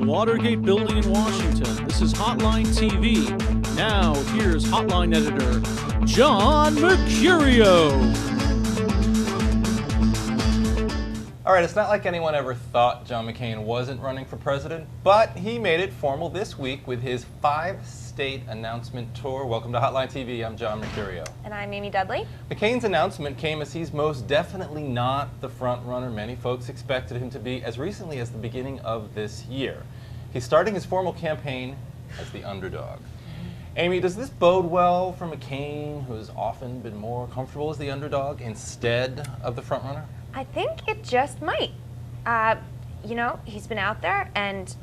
Watergate building in Washington. This is Hotline TV. Now, here's Hotline editor, John Mercurio. All right, it's not like anyone ever thought John McCain wasn't running for president, but he made it formal this week with his 5-state announcement tour. Welcome to Hotline TV. I'm John Mercurio. And I'm Amy Dudley. McCain's announcement came as he's most definitely not the front runner many folks expected him to be as recently as the beginning of this year. He's starting his formal campaign as the underdog. Amy, does this bode well for McCain, who has often been more comfortable as the underdog instead of the front runner? I think it just might. You know, he's been out there and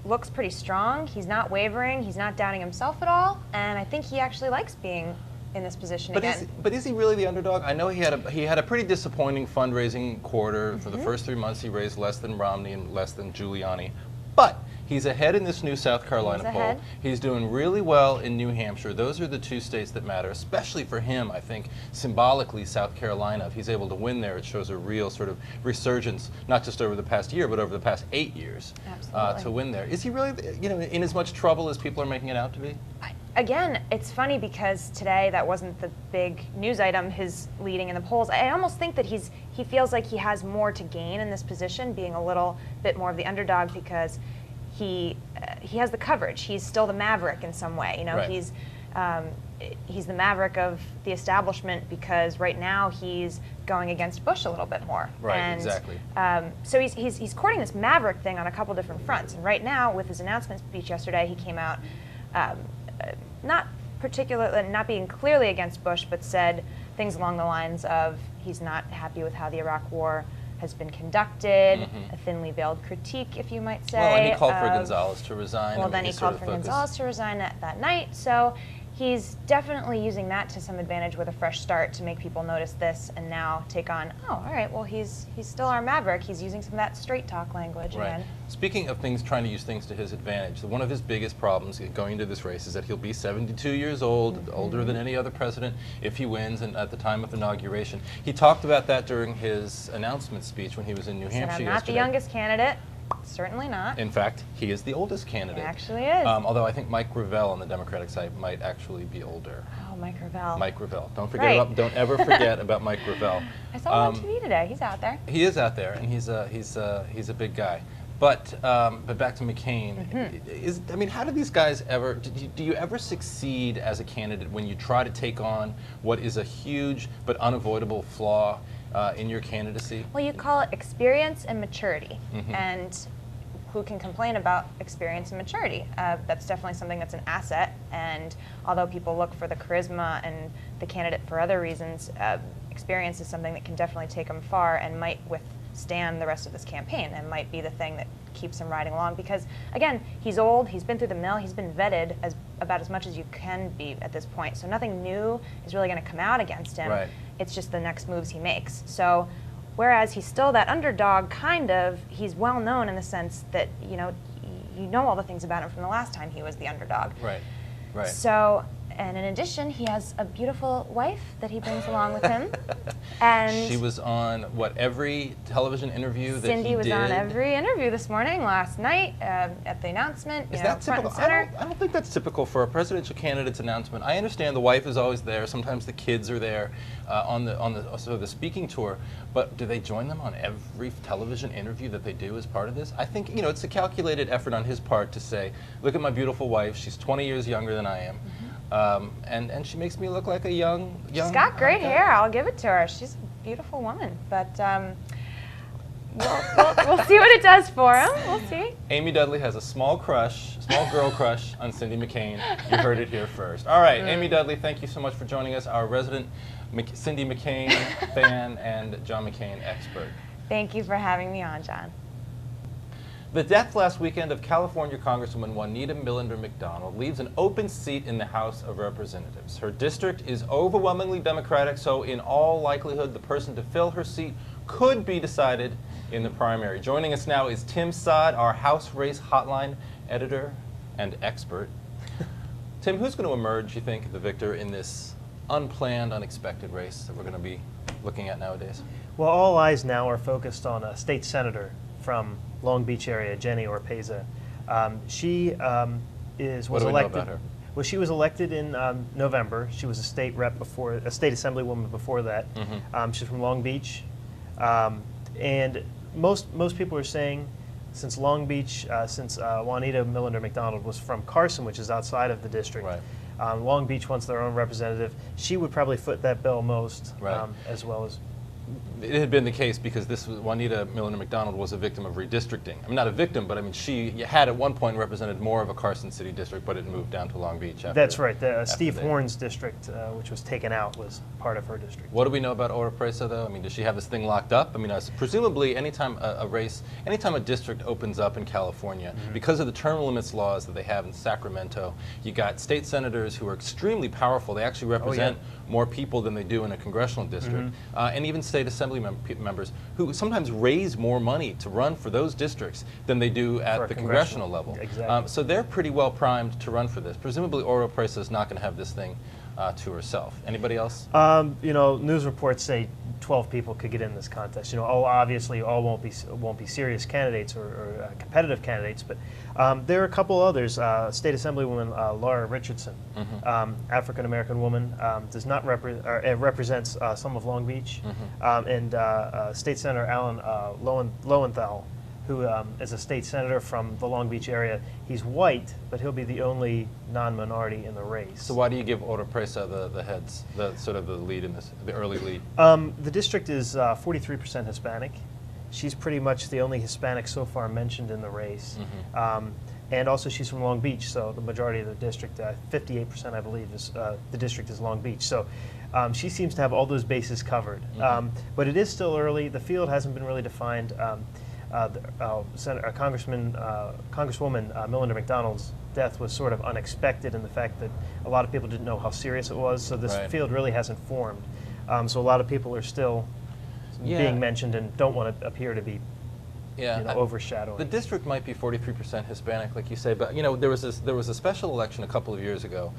looks pretty strong. He's not wavering. He's not doubting himself at all. And I think he actually likes being in this position again. But is he really the underdog? I know he had a pretty disappointing fundraising quarter. For the first 3 months, he raised less than Romney and less than Giuliani. But he's ahead in this new South Carolina poll. He's doing really well in New Hampshire. Those are the 2 states that matter, especially for him, I think, symbolically, South Carolina. If he's able to win there, it shows a real sort of resurgence, not just over the past year, but over the past 8 years to win there. Is he really, you know, in as much trouble as people are making it out to be? Again, it's funny because today that wasn't the big news item, his leading in the polls. I almost think that he feels like he has more to gain in this position, being a little bit more of the underdog, because he has the coverage. He's still the maverick in some way. You know, Right. He's the maverick of the establishment because right now he's going against Bush a little bit more. Right, and, exactly. So he's courting this maverick thing on a couple different fronts. And right now, with his announcement speech yesterday, he came out not being clearly against Bush, but said things along the lines of he's not happy with how the Iraq War has been conducted, a thinly veiled critique, if you might say. Well, and he called for Gonzalez to resign. Well, then he called for Gonzalez to resign that night. So he's definitely using that to some advantage with a fresh start to make people notice this and now take on, oh, all right, well, he's still our maverick. He's using some of that straight talk language again. Speaking of things, trying to use things to his advantage, one of his biggest problems going into this race is that he'll be 72 years old, older than any other president if he wins and at the time of inauguration. He talked about that during his announcement speech when he was in New Hampshire yesterday. I'm not the youngest candidate. Certainly not. In fact, he is the oldest candidate. He actually is. Although I think Mike Gravel on the Democratic side might actually be older. Oh, Mike Gravel. Mike Gravel. Don't forget don't ever forget about Mike Gravel. I saw him on TV today. He's out there. He is out there, and he's a big guy. But back to McCain. I mean, how do these guys ever? Do you ever succeed as a candidate when you try to take on what is a huge but unavoidable flaw in your candidacy? Well, you call it experience and maturity, and who can complain about experience and maturity? That's definitely something that's an asset, and although people look for the charisma and the candidate for other reasons, experience is something that can definitely take them far and might withstand the rest of this campaign and might be the thing that keeps him riding along because, again, he's old, he's been through the mill, he's been vetted about as much as you can be at this point, so nothing new is really going to come out against him. Right. It's just the next moves he makes. So whereas he's still that underdog, kind of, he's well known in the sense that, you know all the things about him from the last time he was the underdog. Right, right. So, and in addition, he has a beautiful wife that he brings along with him. And she was on, every television interview that he did? Cindy was on every interview this morning, last night, at the announcement, Is that front typical? and center. I don't think that's typical for a presidential candidate's announcement. I understand the wife is always there. Sometimes the kids are there on the speaking tour. But do they join them on every television interview that they do as part of this? I think it's a calculated effort on his part to say, look at my beautiful wife. She's 20 years younger than I am. And she makes me look like a young. She's got great hair. I'll give it to her. She's a beautiful woman. But we'll see what it does for him. We'll see. Amy Dudley has a small girl crush on Cindy McCain. You heard it here first. All right, Amy Dudley, thank you so much for joining us, our resident Cindy McCain fan and John McCain expert. Thank you for having me on, John. The death last weekend of California Congresswoman Juanita Millender-Mcdonald leaves an open seat in the House of Representatives. Her district is overwhelmingly Democratic, so in all likelihood, the person to fill her seat could be decided in the primary. Joining us now is Tim Saad, our House Race Hotline editor and expert. Tim, who's going to emerge, you think, the victor in this unplanned, unexpected race that we're going to be looking at nowadays? Well, all eyes now are focused on a state senator from Long Beach area, Jenny Orpeza. She What do we know about her? Well, she was elected in November. She was a state rep before, a state assemblywoman before that. She's from Long Beach, and most people are saying, since Long Beach, since Juanita Millender-Mcdonald was from Carson, which is outside of the district. Right. Long Beach wants their own representative. She would probably foot that bill most, Right. as well as. It had been the case because this was, Juanita Millender-Mcdonald was a victim of redistricting. I mean, not a victim, but I mean, she had at one point represented more of a Carson City district, but it moved down to Long Beach after. That's right. Steve Horn's district, which was taken out, was part of her district. What do we know about Oropesa, though? I mean, does she have this thing locked up? I mean, presumably, anytime anytime a district opens up in California, because of the term limits laws that they have in Sacramento, you got state senators who are extremely powerful. They actually represent more people than they do in a congressional district, and even state assembly members who sometimes raise more money to run for those districts than they do at the congressional level. Exactly. So they're pretty well primed to run for this. Presumably, Oropesa is not going to have this thing to herself. Anybody else? You know, news reports say 12 people could get in this contest. You know, obviously all won't be serious candidates or competitive candidates, but there are a couple others. State Assemblywoman Laura Richardson, African American woman, does not represents some of Long Beach, and State Senator Alan Lowenthal, who is a state senator from the Long Beach area. He's white, but he'll be the only non-minority in the race. So why do you give Oropesa the heads, sort of the lead in this, the early lead? The district is 43% Hispanic. She's pretty much the only Hispanic so far mentioned in the race. And also she's from Long Beach, so the majority of the district, 58% I believe, is the district is Long Beach. So she seems to have all those bases covered. But it is still early. The field hasn't been really defined. Congresswoman Millender-Mcdonald's death was sort of unexpected in the fact that a lot of people didn't know how serious it was, so this field really hasn't formed. So a lot of people are still being mentioned and don't want to appear to be overshadowing. The district might be 43% Hispanic, like you say, but you know there was a special election a couple of years ago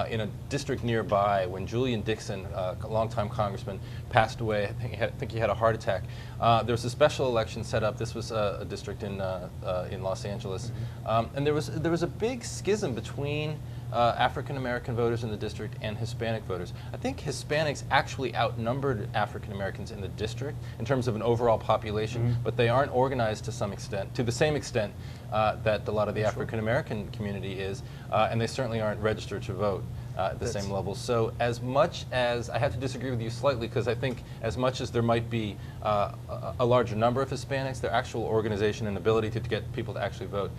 in a district nearby when Julian Dixon, a longtime congressman, passed away. I think he had a heart attack. There was a special election set up. This was a district in Los Angeles, and there was a big schism between African American voters in the district and Hispanic voters. I think Hispanics actually outnumbered African Americans in the district in terms of an overall population, but they aren't organized to some extent, to the same extent that a lot of the African American community is, and they certainly aren't registered to vote at the same level. So as much as, I have to disagree with you slightly, because I think as much as there might be a larger number of Hispanics, their actual organization and ability to get people to actually vote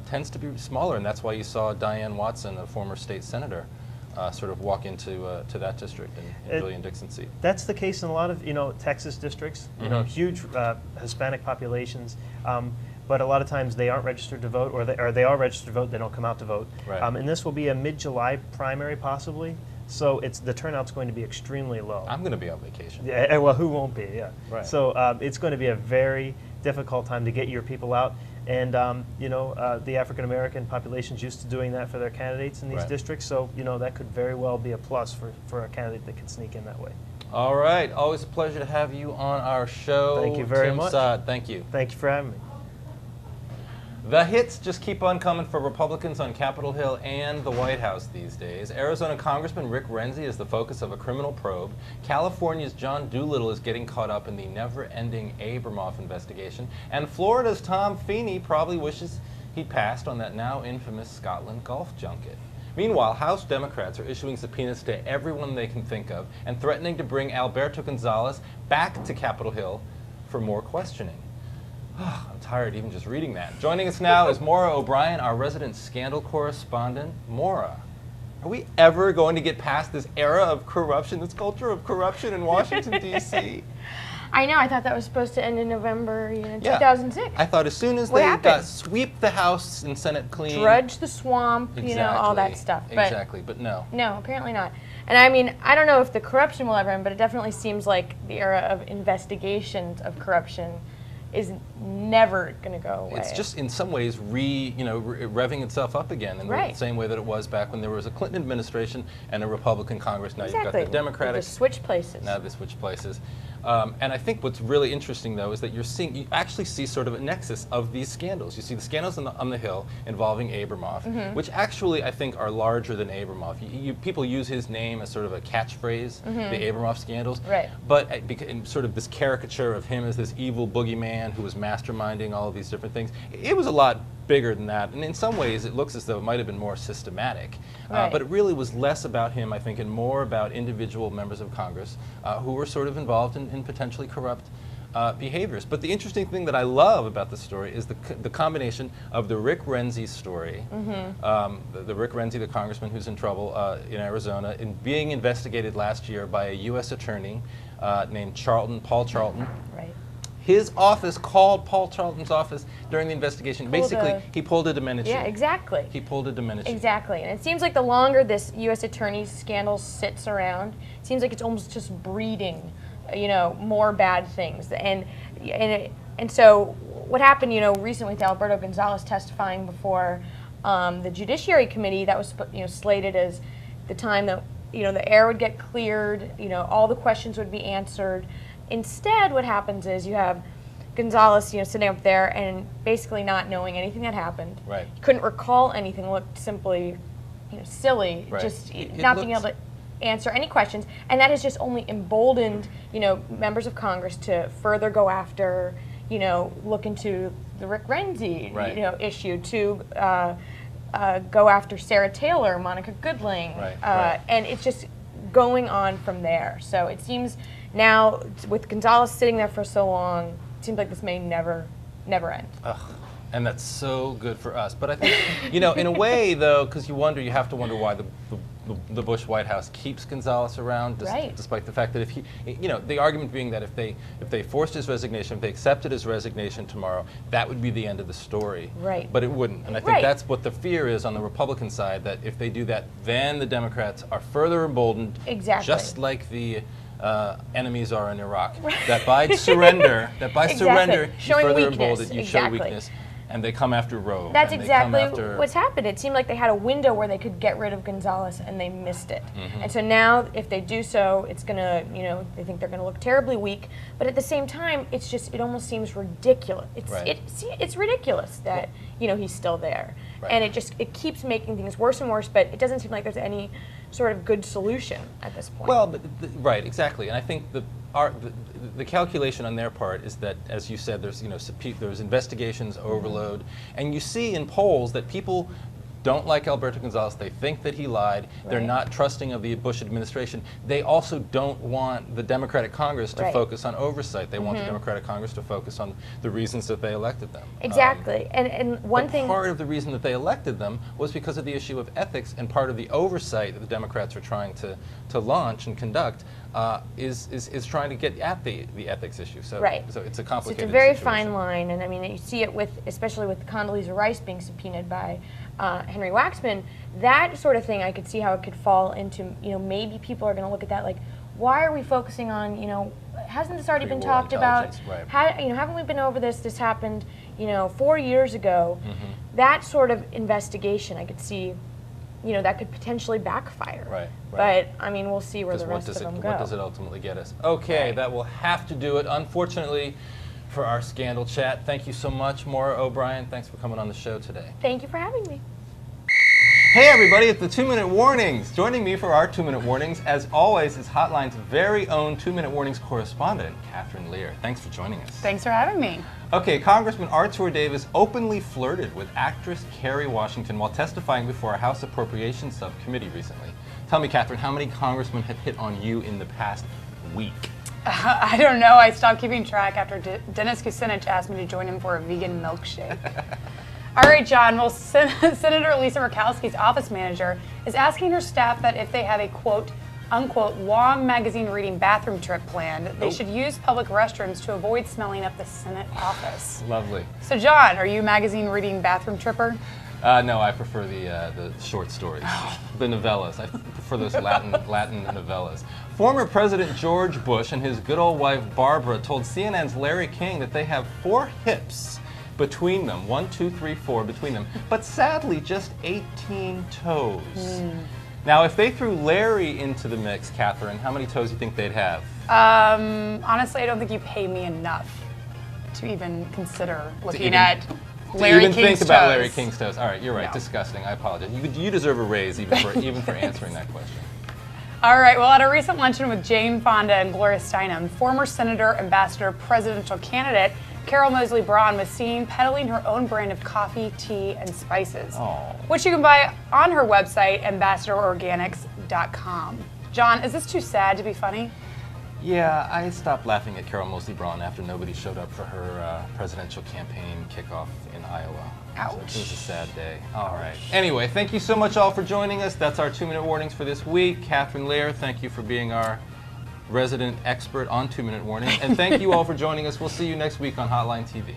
tends to be smaller, and that's why you saw Diane Watson, a former state senator, sort of walk into to that district in Julian Dixon's seat. That's the case in a lot of Texas districts. You know, huge Hispanic populations. But a lot of times they aren't registered to vote, or they are registered to vote, they don't come out to vote. Right. And this will be a mid-July primary, possibly. So the turnout's going to be extremely low. I'm going to be on vacation. Yeah, well, who won't be? Yeah. Right. So it's going to be a very difficult time to get your people out. And the African American population's used to doing that for their candidates in these districts. So that could very well be a plus for a candidate that can sneak in that way. All right. Always a pleasure to have you on our show. Thank you very much. Saad, thank you. Thank you for having me. The hits just keep on coming for Republicans on Capitol Hill and the White House these days. Arizona Congressman Rick Renzi is the focus of a criminal probe. California's John Doolittle is getting caught up in the never-ending Abramoff investigation. And Florida's Tom Feeney probably wishes he'd passed on that now infamous Scotland golf junket. Meanwhile, House Democrats are issuing subpoenas to everyone they can think of and threatening to bring Alberto Gonzalez back to Capitol Hill for more questioning. I'm tired even just reading that. Joining us now is Maura O'Brien, our resident scandal correspondent. Maura, are we ever going to get past this era of corruption, this culture of corruption in Washington, D.C.? I know. I thought that was supposed to end in November 2006. I thought as soon as they sweep the House and Senate clean. Drudge the swamp, all that stuff. But no. No, apparently not. And I mean, I don't know if the corruption will ever end, but it definitely seems like the era of investigations of corruption is never going to go away. It's just in some ways revving itself up again in the same way that it was back when there was a Clinton administration and a Republican Congress. Now you've got the Democratic. They switch places. Now they switch places. And I think what's really interesting, though, is that you actually see sort of a nexus of these scandals. You see the scandals on the Hill involving Abramoff, which actually I think are larger than Abramoff. People use his name as sort of a catchphrase, the Abramoff scandals. Right. But in sort of this caricature of him as this evil boogeyman who was masterminding all of these different things, it was a lot bigger than that, and in some ways it looks as though it might have been more systematic. Right. But it really was less about him, I think, and more about individual members of Congress who were sort of involved in potentially corrupt behaviors. But the interesting thing that I love about the story is the combination of the Rick Renzi story, the Rick Renzi, the congressman who's in trouble in Arizona, and being investigated last year by a U.S. attorney named Paul Charlton. Right. His office called Paul Charlton's office during the investigation. Basically, he pulled a Domenici. Yeah, exactly. He pulled a Domenici. Exactly. And it seems like the longer this U.S. attorney's scandal sits around, it seems like it's almost just breeding, more bad things. And so what happened, recently with Alberto Gonzales testifying before the Judiciary Committee, that was slated as the time that the air would get cleared, all the questions would be answered. Instead, what happens is you have Gonzales, sitting up there and basically not knowing anything that happened. Right. He couldn't recall anything. Looked simply, silly. Right. Just not being able to answer any questions, and that has just only emboldened, members of Congress to further go after, look into the Rick Renzi, right. Issue, to go after Sarah Taylor, Monica Goodling, right. And it's just going on from there. So it seems now, with Gonzales sitting there for so long, it seems like this may never end. Ugh. And that's so good for us. But I think, in a way, though, because you have to wonder why the Bush White House keeps Gonzales around, right. despite the fact that if he, the argument being that if they forced his resignation, if they accepted his resignation tomorrow, that would be the end of the story. Right. But it wouldn't. And I think that's what the fear is on the Republican side, that if they do that, then the Democrats are further emboldened. Exactly. Just like the enemies are in Iraq. That by surrender, Exactly. you Showing further weakness. emboldened, you Exactly. show weakness. And they come after Roe. That's and exactly they come after what's happened. It seemed like they had a window where they could get rid of Gonzales, and they missed it. And so now, if they do so, it's going to, they think they're going to look terribly weak. But at the same time, it almost seems ridiculous. It's ridiculous that, he's still there. Right. And it keeps making things worse and worse, but it doesn't seem like there's any sort of good solution at this point. Well, right, exactly. And I think the calculation on their part is that, as you said, there's there's investigations overload, and you see in polls that people don't like Alberto Gonzales. They think that he lied. Right. They're not trusting of the Bush administration. They also don't want the Democratic Congress to focus on oversight. They want the Democratic Congress to focus on the reasons that they elected them. Exactly. And one thing. Part of the reason that they elected them was because of the issue of ethics, and part of the oversight that the Democrats are trying to launch and conduct is trying to get at the ethics issue. So, so it's a complicated So it's a very situation. fine line, and I mean, you see it especially with Condoleezza Rice being subpoenaed by Henry Waxman. That sort of thing, I could see how it could fall into, maybe people are going to look at that like, why are we focusing on, hasn't this already been talked about? Right. Haven't we been over this? This happened, 4 years ago. That sort of investigation, I could see, that could potentially backfire. Right. But, I mean, we'll see where the rest of them go. What does it ultimately get us? Okay, that will have to do it, unfortunately, for our Scandal Chat. Thank you so much, Maura O'Brien. Thanks for coming on the show today. Thank you for having me. Hey everybody, it's the 2-Minute Warnings. Joining me for our 2-Minute Warnings, as always, is Hotline's very own 2-Minute Warnings correspondent, Catherine Lear. Thanks for joining us. Thanks for having me. Okay, Congressman Artur Davis openly flirted with actress Kerry Washington while testifying before a House Appropriations Subcommittee recently. Tell me, Catherine, how many congressmen have hit on you in the past week? I don't know. I stopped keeping track after Dennis Kucinich asked me to join him for a vegan milkshake. All right, John. Well, Senator Lisa Murkowski's office manager is asking her staff that if they have a quote, unquote, long magazine reading bathroom trip planned, they should use public restrooms to avoid smelling up the Senate office. Lovely. So, John, are you a magazine reading bathroom tripper? No, I prefer the short stories, the novellas. I prefer those Latin novellas. Former President George Bush and his good old wife Barbara told CNN's Larry King that they have 4 hips between them, 1, 2, 3, 4 between them, but sadly just 18 toes. Now, if they threw Larry into the mix, Catherine, how many toes do you think they'd have? Honestly, I don't think you pay me enough to even consider looking at To Larry even King's think about toes. Larry King's toes. All right, you're right. No. Disgusting. I apologize. You deserve a raise even for answering that question. All right, well, at a recent luncheon with Jane Fonda and Gloria Steinem, former senator, ambassador, presidential candidate Carol Moseley Braun was seen peddling her own brand of coffee, tea, and spices, which you can buy on her website, ambassadororganics.com. John, is this too sad to be funny? Yeah, I stopped laughing at Carol Moseley Braun after nobody showed up for her presidential campaign kickoff in Iowa. Ouch. So it was a sad day. All right. Anyway, thank you so much all for joining us. That's our 2-minute warnings for this week. Catherine Lair, thank you for being our resident expert on 2-minute warnings. And thank you all for joining us. We'll see you next week on Hotline TV.